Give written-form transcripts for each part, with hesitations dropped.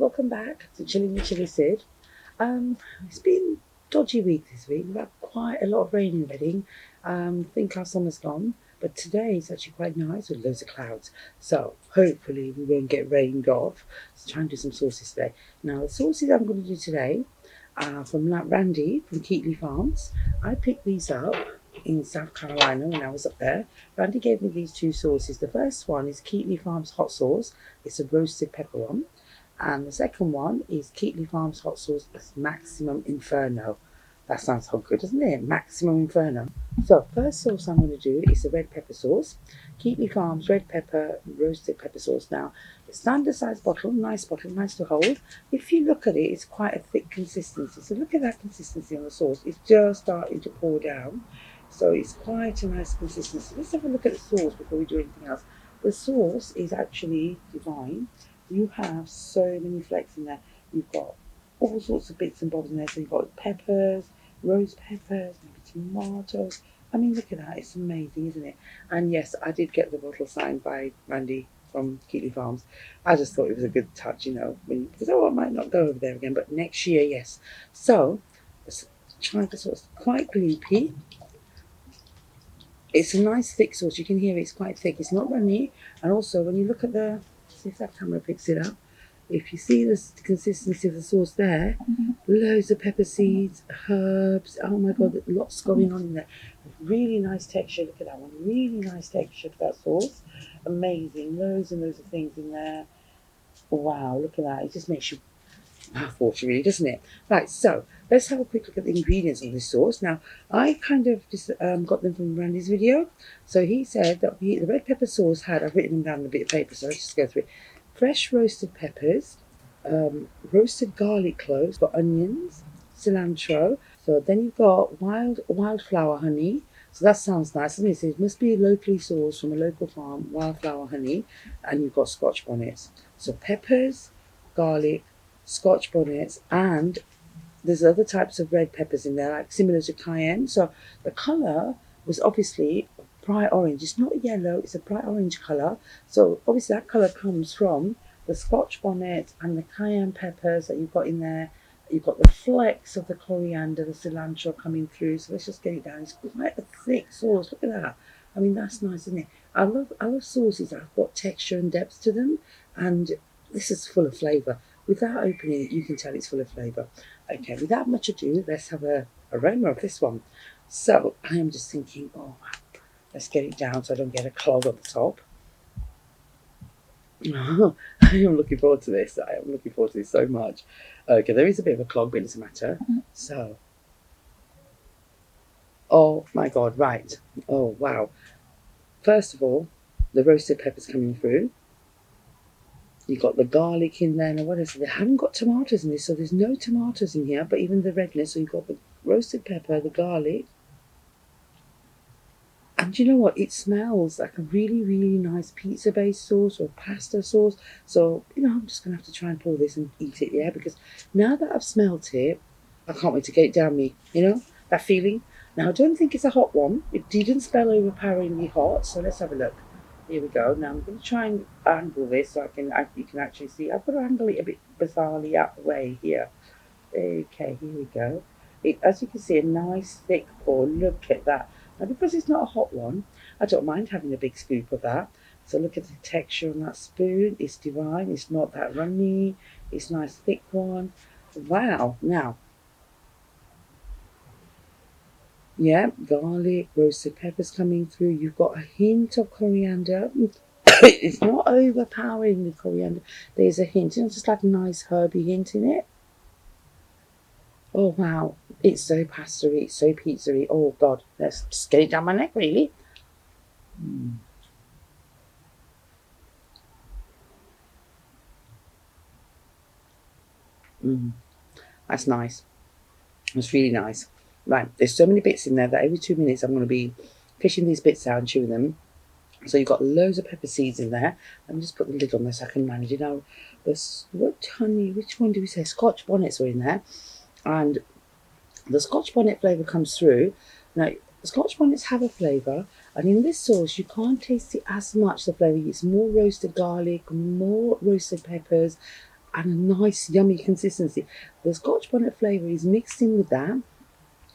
Welcome back to Chillin With Chilli Sid. It's been a dodgy week this week. We've had quite a lot of rain in Reading. I think our summer's gone, but today is actually quite nice with loads of clouds. So hopefully we won't get rained off. Let's try and do some sauces today. Now the sauces I'm going to do today are from Randy from Keatley Farms. I picked these up in South Carolina when I was up there. Randy gave me these two sauces. The first one is Keatley Farms hot sauce. It's a roasted pepper one. And the second one is Keatley Farms hot sauce Maximum Inferno. That sounds so good, doesn't it? Maximum Inferno. So first sauce I'm going to do is the red pepper sauce. Keatley Farms red pepper roasted pepper sauce. Now, the standard size bottle, nice to hold. If you look at it, it's quite a thick consistency. So look at that consistency on the sauce. It's just starting to pour down. So it's quite a nice consistency. Let's have a look at the sauce before we do anything else. The sauce is actually divine. You have so many flakes in there. You've got all sorts of bits and bobs in there. So you've got peppers, rose peppers, maybe tomatoes. I mean, look at that. It's amazing, isn't it? And yes, I did get the bottle signed by Randy from Keatley Farms. I just thought it was a good touch, you know, because I might not go over there again, but next year, yes. So, let's try the sauce. Quite gloopy. It's a nice thick sauce. You can hear it's quite thick. It's not runny. And also, when you look at the, see if that camera picks it up. If you see the consistency of the sauce there, loads of pepper seeds, herbs. Oh my God, lots going on in there. Really nice texture. Look at that one. Really nice texture for that sauce. Amazing. Loads and loads of things in there. Wow, look at that. It just makes you mouthwater, really, doesn't it? Right, so let's have a quick look at the ingredients of this sauce. Now, I kind of just got them from Randy's video. So he said that the red pepper sauce had, I've written them down on a bit of paper, so let's just go through it. Fresh roasted peppers, roasted garlic cloves, got onions, cilantro. So then you've got wildflower honey. So that sounds nice, doesn't it? So it must be locally sourced from a local farm, wildflower honey, and you've got Scotch bonnets. So peppers, garlic, Scotch bonnets, and there's other types of red peppers in there, like similar to cayenne. So the colour was obviously bright orange. It's not yellow, it's a bright orange colour. So obviously that colour comes from the Scotch bonnet and the cayenne peppers that you've got in there. You've got the flecks of the coriander, the cilantro coming through. So let's just get it down. It's quite a thick sauce. Look at that. I mean, that's nice, isn't it? I love sauces that have got texture and depth to them, and this is full of flavour. Without opening it, you can tell it's full of flavour. Okay, without much ado, let's have a aroma of this one. So I am just thinking, oh, let's get it down so I don't get a clog on the top. I am looking forward to this. I am looking forward to this so much. Okay, there is a bit of a clog, but it doesn't matter. So, oh my God, right. Oh, wow. First of all, the roasted peppers coming through. You've got the garlic in there. Now, what is it? They haven't got tomatoes in this, so there's no tomatoes in here, but even the redness. So you've got the roasted pepper, the garlic. And you know what? It smells like a really, really nice pizza-based sauce or pasta sauce. So, you know, I'm just going to have to try and pour this and eat it, yeah? Because now that I've smelt it, I can't wait to get it down me, you know? That feeling. Now, I don't think it's a hot one. It didn't smell overpoweringly hot, so let's have a look. Here we go. Now I'm going to try and angle this so you can actually see. I've got to angle it a bit bizarrely out the way here. Okay, here we go. As you can see, a nice thick pour. Look at that. Now because it's not a hot one, I don't mind having a big scoop of that. So look at the texture on that spoon. It's divine. It's not that runny. It's a nice thick one. Wow. Now, yeah, garlic, roasted peppers coming through. You've got a hint of coriander. It's not overpowering the coriander. There's a hint, you know, just like a nice herby hint in it. Oh wow, it's so pastery, it's so pizzery. Oh God, let's just get it down my neck, really. That's nice. It's really nice. Right, there's so many bits in there that every 2 minutes I'm going to be fishing these bits out and chewing them. So you've got loads of pepper seeds in there. Let me just put the lid on this so I can manage it now. What honey? Which one do we say? Scotch bonnets are in there, and the Scotch bonnet flavour comes through. Now, Scotch bonnets have a flavour, and in this sauce you can't taste it as much. The flavour, it's more roasted garlic, more roasted peppers, and a nice yummy consistency. The Scotch bonnet flavour is mixed in with that.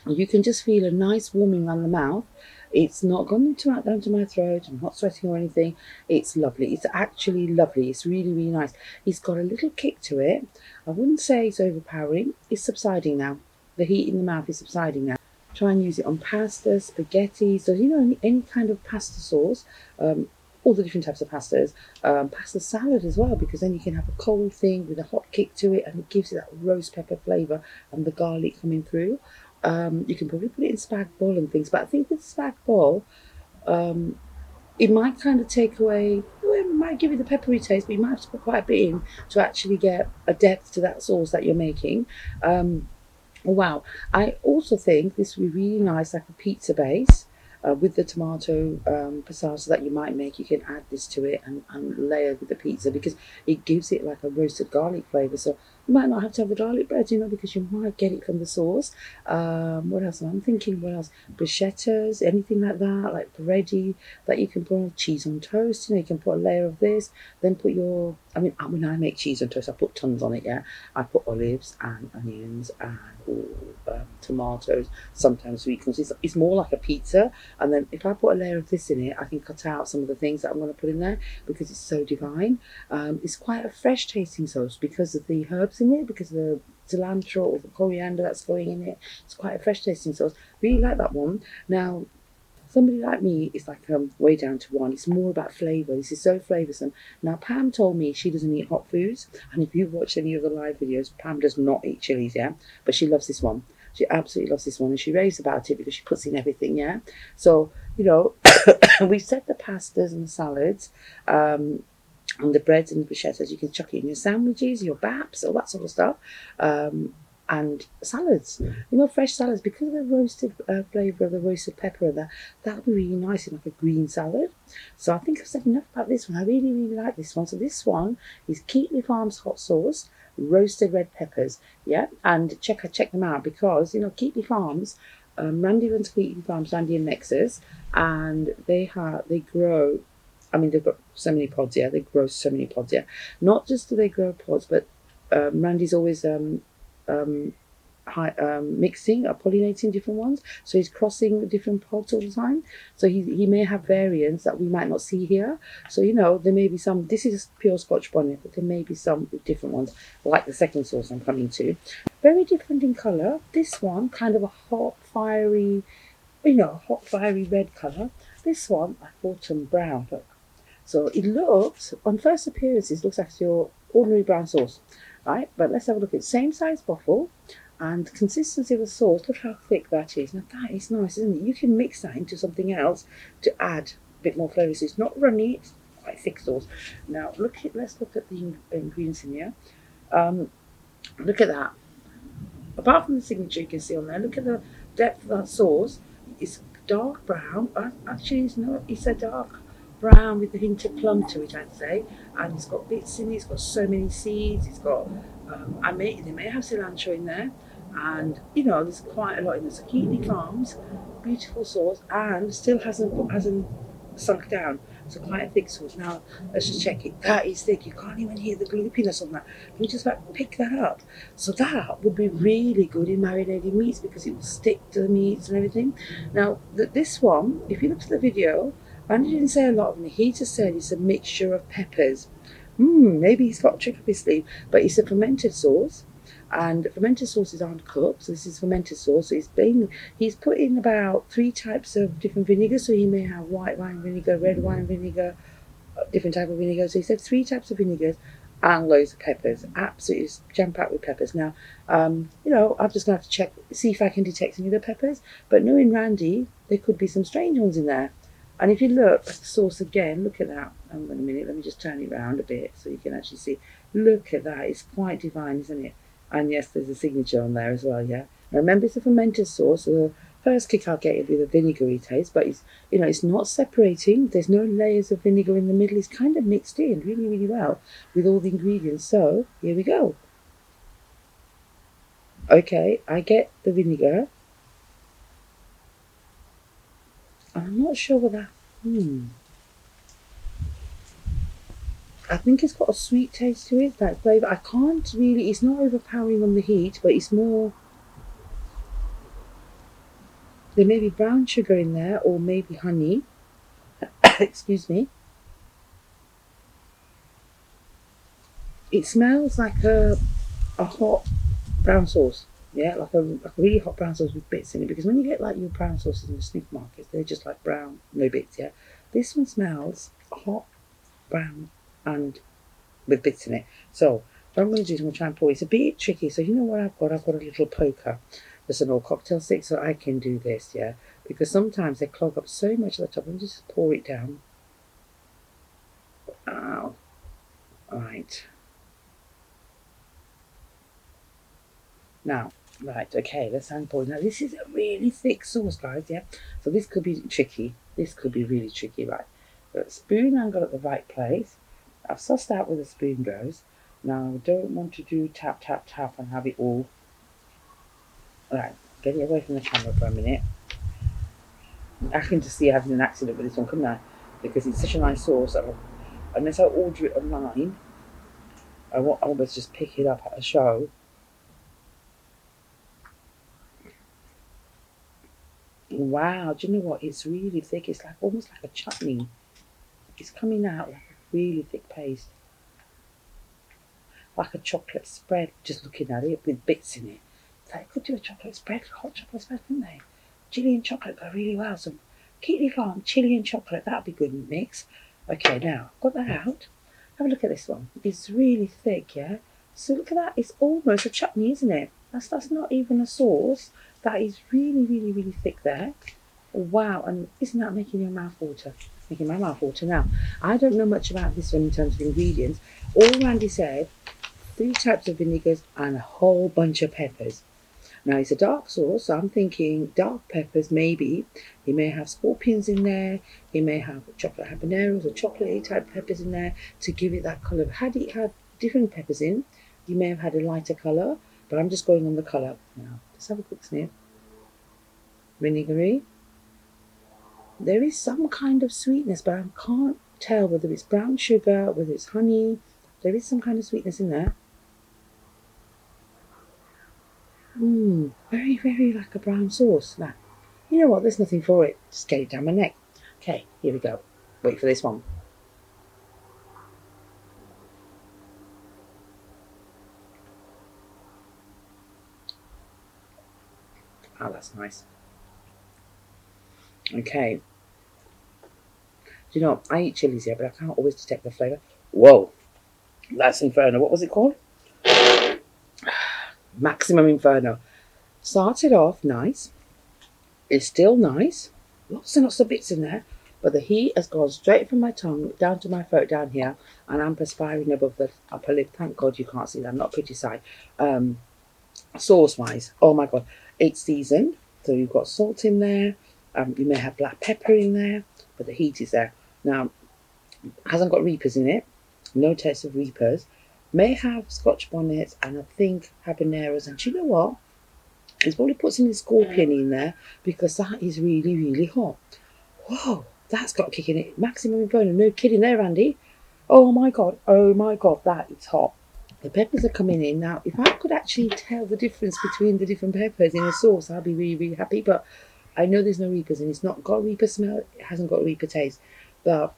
You can just feel a nice warming on the mouth. It's not gone down to my throat. I'm not sweating or anything. It's lovely. It's actually lovely. It's really, really nice. It's got a little kick to it. I wouldn't say it's overpowering. It's subsiding now. The heat in the mouth is subsiding now. Try and use it on pasta, spaghetti. So, you know, any kind of pasta sauce. All the different types of pastas, pasta salad as well, because then you can have a cold thing with a hot kick to it, and it gives it that roast pepper flavour and the garlic coming through. You can probably put it in spag bol and things, but I think with spag bol, it might kind of take away, well, it might give you the peppery taste, but you might have to put quite a bit in to actually get a depth to that sauce that you're making. Wow, I also think this would be really nice, like a pizza base. With the tomato passata that you might make, you can add this to it and layer with the pizza, because it gives it like a roasted garlic flavour. So you might not have to have the garlic bread, you know, because you might get it from the sauce. What else? I'm thinking, what else? Bruschettas, anything like that, like bready that you can put on cheese on toast. You know, you can put a layer of this, then put your. I mean, when I make cheese on toast, I put tons on it. Yeah, I put olives and onions and tomatoes, sometimes sweet corn. It's more like a pizza. And then if I put a layer of this in it, I can cut out some of the things that I'm going to put in there because it's so divine. It's quite a fresh tasting sauce because of the herbs in it, because of the cilantro or the coriander that's going in it. It's quite a fresh tasting sauce. Really like that one. Now, somebody like me is like way down to one. It's more about flavour. This is so flavoursome. Now, Pam told me she doesn't eat hot foods. And if you've watched any of the live videos, Pam does not eat chilies, yeah? But she loves this one. She absolutely loves this one. And she raves about it because she puts in everything, yeah? So, you know, we set the pastas and the salads. And the breads and the bruschettas, you can chuck it in your sandwiches, your baps, all that sort of stuff. And salads, you know, fresh salads, because of the roasted flavour of the roasted pepper and that would be really nice in like a green salad. So I think I've said enough about this one. I really, really like this one. So this one is Keatley Farms hot sauce, roasted red peppers. Yeah, and check them out, because, you know, Keatley Farms, Randy runs Keatley Farms, Randy and Lexus, and they grow. I mean, they've got so many pods, yeah. They grow so many pods, yeah. Not just do they grow pods, but Randy's always mixing or pollinating different ones. So he's crossing different pods all the time. So he may have variants that we might not see here. So, you know, there may be some, this is pure Scotch bonnet, but there may be some with different ones, like the second sauce I'm coming to. Very different in colour. This one, kind of a hot, fiery red colour. This one, I bought some brown, look. So it looks, on first appearance, it looks like your ordinary brown sauce, right? But let's have a look at same size bottle and consistency of the sauce. Look how thick that is. Now that is nice, isn't it? You can mix that into something else to add a bit more flavour. So it's not runny, it's quite thick sauce. Now let's look at the ingredients in here. Look at that. Apart from the signature you can see on there, look at the depth of that sauce. It's dark brown. Actually, it's a dark brown with a hint of plum to it, I'd say. And it's got bits in it. It's got so many seeds. It's got they may have cilantro in there, and you know, there's quite a lot in there. So Keatley Farms, beautiful sauce, and still hasn't sunk down. So quite a thick sauce. Now let's just check it. That is thick. You can't even hear the gloopiness on that. You just like pick that up. So that would be really good in marinating meats, because it will stick to the meats and everything. Now this one, if you look at the video, Randy didn't say a lot of it. He just said it's a mixture of peppers. Maybe he's got a trick up his sleeve, but it's a fermented sauce, and fermented sauces aren't cooked, so this is fermented sauce. So he's put in about 3 types of different vinegars. So he may have white wine vinegar, red wine vinegar, different type of vinegar. So he said 3 types of vinegars and loads of peppers, absolutely jam-packed with peppers. Now, you know, I'm just going to have to see if I can detect any of the peppers, but knowing Randy, there could be some strange ones in there. And if you look at the sauce again, look at that. Hang on a minute, let me just turn it around a bit so you can actually see. Look at that, it's quite divine, isn't it? And yes, there's a signature on there as well, yeah. Now remember, it's a fermented sauce, so the first kick I'll get it with a vinegary taste, but it's, you know, it's not separating. There's no layers of vinegar in the middle. It's kind of mixed in really, really well with all the ingredients. So here we go. Okay, I get the vinegar. I'm not sure what that. I think it's got a sweet taste to it, that flavour. I can't really, it's not overpowering on the heat, but it's more, there may be brown sugar in there or maybe honey. Excuse me. It smells like a hot brown sauce. Yeah, like a really hot brown sauce with bits in it. Because when you get like your brown sauces in the supermarkets, they're just like brown, no bits. Yeah, this one smells hot, brown, and with bits in it. So what I'm going to do is I'm going to try and pour. It's a bit tricky. So you know what I've got? I've got a little poker. There's an old cocktail stick, so I can do this. Yeah, because sometimes they clog up so much at the top. I'm just pour it down. Ow. All right. Now, right, okay, let's hand pour. Now, this is a really thick sauce, guys, yeah? So this could be tricky. This could be really tricky, right? The spoon I've got at the right place. I've sussed out where the spoon goes. Now, I don't want to do tap, tap, tap and have it all. Right, get it away from the camera for a minute. I can just see having an accident with this one, couldn't I? Because it's such a nice sauce. Unless I order it online, I won't always just pick it up at a show. Wow, do you know what? It's really thick. It's like almost like a chutney. It's coming out like a really thick paste. Like a chocolate spread, just looking at it with bits in it. So I could do a chocolate spread, hot chocolate spread, couldn't they? Chili and chocolate go really well. So Keatley Farm, chili and chocolate, that'd be good mix. Okay, now I've got that out. Have a look at this one. It's really thick, yeah? So look at that. It's almost a chutney, isn't it? That's not even a sauce. That is really, really, really thick there. Wow, and isn't that making your mouth water? Making my mouth water now. I don't know much about this one in terms of ingredients. All Randy said, 3 types of vinegars and a whole bunch of peppers. Now it's a dark sauce, so I'm thinking dark peppers maybe. He may have scorpions in there. He may have chocolate habaneros or chocolatey type peppers in there to give it that colour. Had it had different peppers in, you may have had a lighter colour, but I'm just going on the colour now. Let's have a quick sniff. Vinegary. There is some kind of sweetness, but I can't tell whether it's brown sugar, whether it's honey. There is some kind of sweetness in there. Very, very like a brown sauce. Now, you know what? There's nothing for it. Just get it down my neck. Okay, here we go. Wait for this one. Oh, that's nice. Okay. Do you know, I eat chilies here, but I can't always detect the flavour. Whoa, that's Inferno. What was it called? Maximum Inferno. Started off nice. It's still nice. Lots and lots of bits in there. But the heat has gone straight from my tongue down to my throat down here. And I'm perspiring above the upper lip. Thank God you can't see that. I'm not a pretty sight. Sauce-wise, oh my God. It's seasoned. So you've got salt in there. You may have black pepper in there. But the heat is there. Now, hasn't got reapers in it. No taste of reapers. May have scotch bonnets and I think habaneros. And do you know what? He's probably put some scorpion in there because that is really, really hot. Whoa, that's got a kick in it. Maximum Inferno, no kidding there, Andy. Oh my God, that is hot. The peppers are coming in. Now, if I could actually tell the difference between the different peppers in a sauce, I'd be really, really happy. But I know there's no reapers and it's not got a reaper smell. It hasn't got a reaper taste. But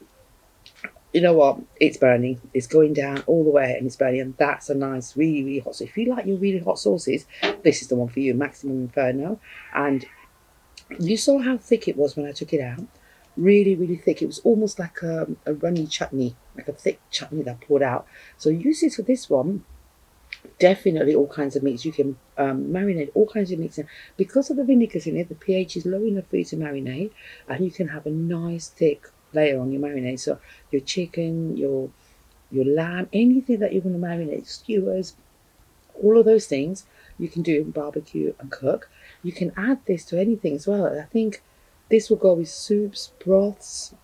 you know what? It's burning. It's going down all the way and it's burning. And that's a nice, really, really hot. So if you like your really hot sauces, this is the one for you, Maximum Inferno. And you saw how thick it was when I took it out. Really, really thick. It was almost like a runny chutney, like a thick chutney that poured out. So use this for this one. Definitely all kinds of meats. You can marinate all kinds of meats in. Because of the vinegars in it, the pH is low enough for you to marinate. And you can have a nice thick layer on your marinade. So your chicken, your lamb, anything that you're going to marinate, skewers, all of those things you can do in barbecue and cook. You can add this to anything as well. I think this will go with soups, broths,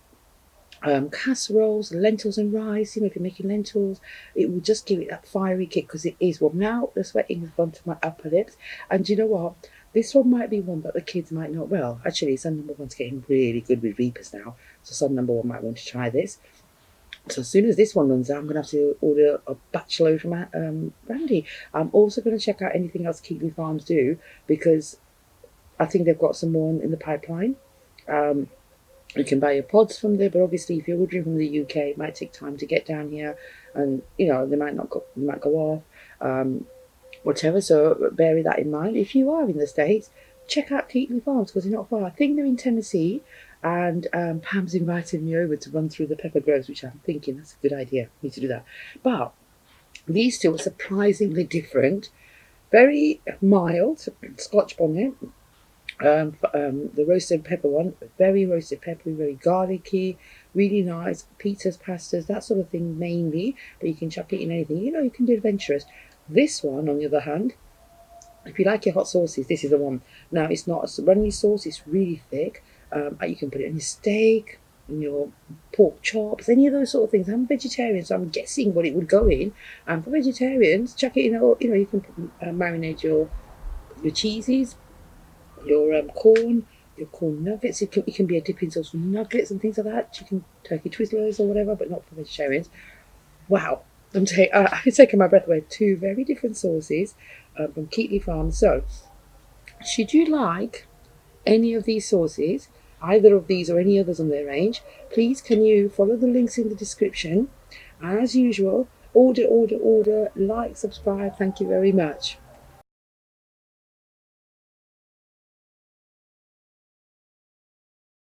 casseroles, lentils and rice. You know, if you're making lentils, it will just give it that fiery kick because it is warm. Now the sweating has gone to my upper lips, and you know what? This one might be one that the kids might not. Well, actually, son number one's getting really good with reapers now, so son number one might want to try this. So as soon as this one runs out, I'm going to have to order a batch load from Randy. I'm also going to check out anything else Keatley Farms do, because I think they've got some more in the pipeline. You can buy your pods from there, but obviously if you're ordering from the UK, it might take time to get down here, and they might not go, they might go off, whatever. So bear that in mind. If you are in the States, check out Keatley Farms because they're not far. I think they're in Tennessee, and Pam's invited me over to run through the pepper groves, which I'm thinking that's a good idea. I need to do that. But these two are surprisingly different. Very mild Scotch bonnet. The roasted pepper one, very roasted peppery, very garlicky, really nice. Pizzas, pastas, that sort of thing mainly, but you can chuck it in anything. You can be adventurous. This one, on the other hand, if you like your hot sauces, this is the one. Now, it's not a runny sauce, it's really thick. You can put it on your steak, in your pork chops, any of those sort of things. I'm vegetarian, so I'm guessing what it would go in. And for vegetarians, chuck it in, you can marinate your cheeses, your corn nuggets. It can be a dipping sauce for nuggets and things like that. Chicken turkey twizzlers or whatever, but not for vegetarians. Wow. I'm taking my breath away. Two very different sauces from Keatley Farms. So, should you like any of these sauces, either of these or any others on their range, please can you follow the links in the description. As usual, order, like, subscribe. Thank you very much.